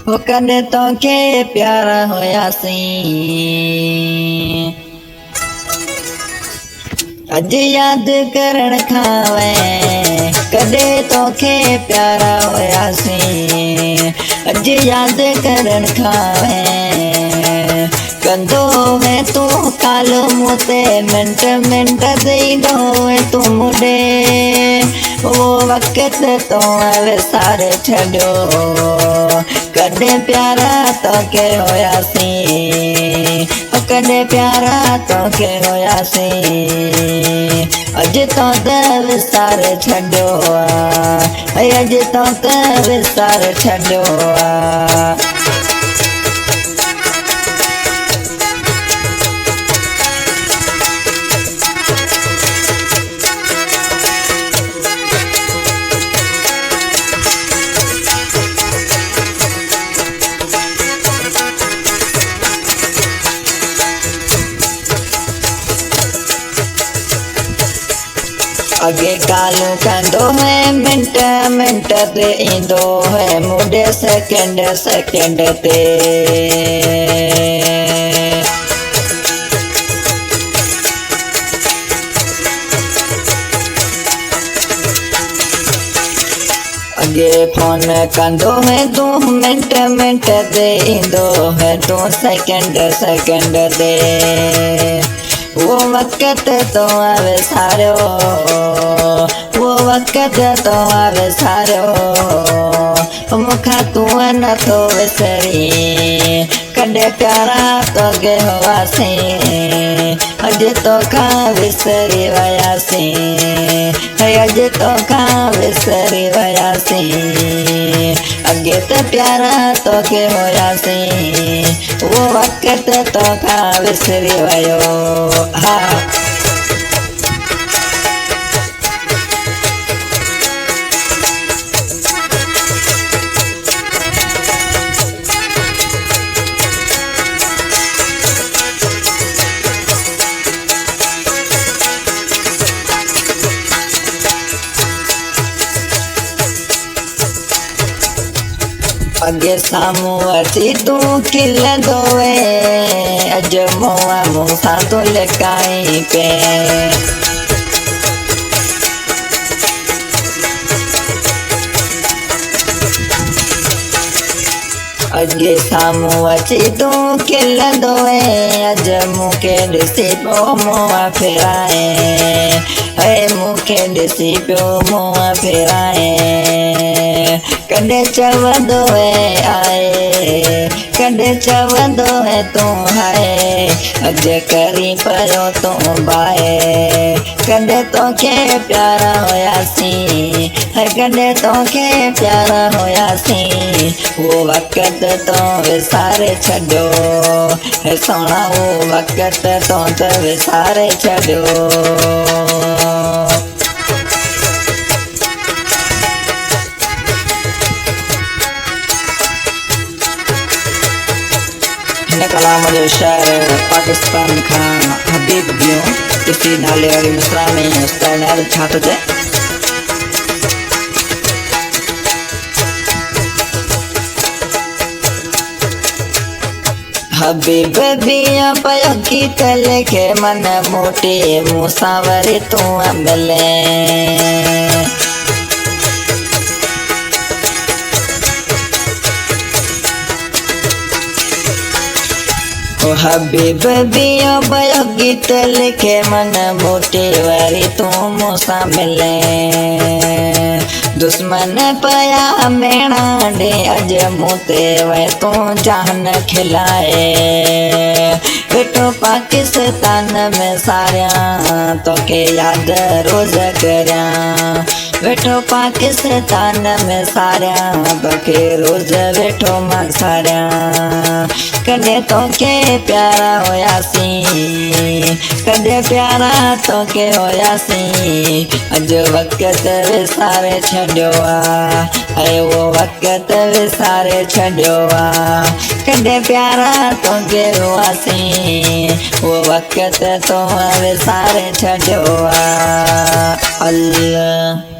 हो कदे तो के प्यारा होया सी अज याद करण खावे कदे तो के प्यारा होया सी अज याद करण खावे कंदो है तू काल मुते मिंट मिंट दई दो तू मुडे वो वक्त तो विसार छड़ो कदे प्यारा तो के होया सी कदे प्यारा तो के होया सी अज तो विसार छड़ो अज तो विसार छड़ो अगे कालू कंदो है मिंट मिंट ते इंदो है मुडे सेकंड सेकंड ते अगे फोन कंदो है 2 मिंट मिंट ते इंदो है 2 सेकंड सेकंड ते वो वक्त तो आवे सारो वो वक्त तो आवे सारो मुखा तू न तो विसरी कदे प्यारा तो के होवासी अज तो खा विसरी वयासी अज तो खा विसरी वयासी अगे तो प्यारा तो के होयासी वो वक्त तो खा विसरी वयो हाँ अगे सामू अची तू खिल दोवे अज मोआ मूसा तो लकाई पे अगे सामू अची तू खिल दोवे अज मुके ॾिसी पियो मोआ फिराए मुखे ॾिसी पियो मोआ फिराए कदे चवंदो आए कदे चवंदो है तू हाय अज करी पयो तू बाए कदे तो के प्यारा होयासी कदे तो के प्यारा होयासी वो वक्त तो विसारे छड़ो सोना वो वक्त तो विसारे छड़ो कलाम जो शायर पाकिस्तान खां हबीब गियो किसी नाले वाली मिसरा में उसका नाल छात थे हबीब बिया पयो गीत लेके मन मोटे मुसावरे तू मिले हबीब बिया पयो गीत लेके मन मोटे वारी तू मुसा मिले दुश्मन पया मेणा डे अज मुते वे तू जान खिलाए बेटो पाकिस्तान में सारिया तो के याद रोज करया बेटो पाकिस्तान में सारिया तो के रोज बेटो मां सारिया कदे तो के प्यारा होयासी कदे प्यारा तो के होयासी अज वक्त विसारे छड़ो अरे वो वक्त विसारे छड़ो कदे प्यारा तो के होयासी वो वक्त तो विसारे छड़ो अल्लाह।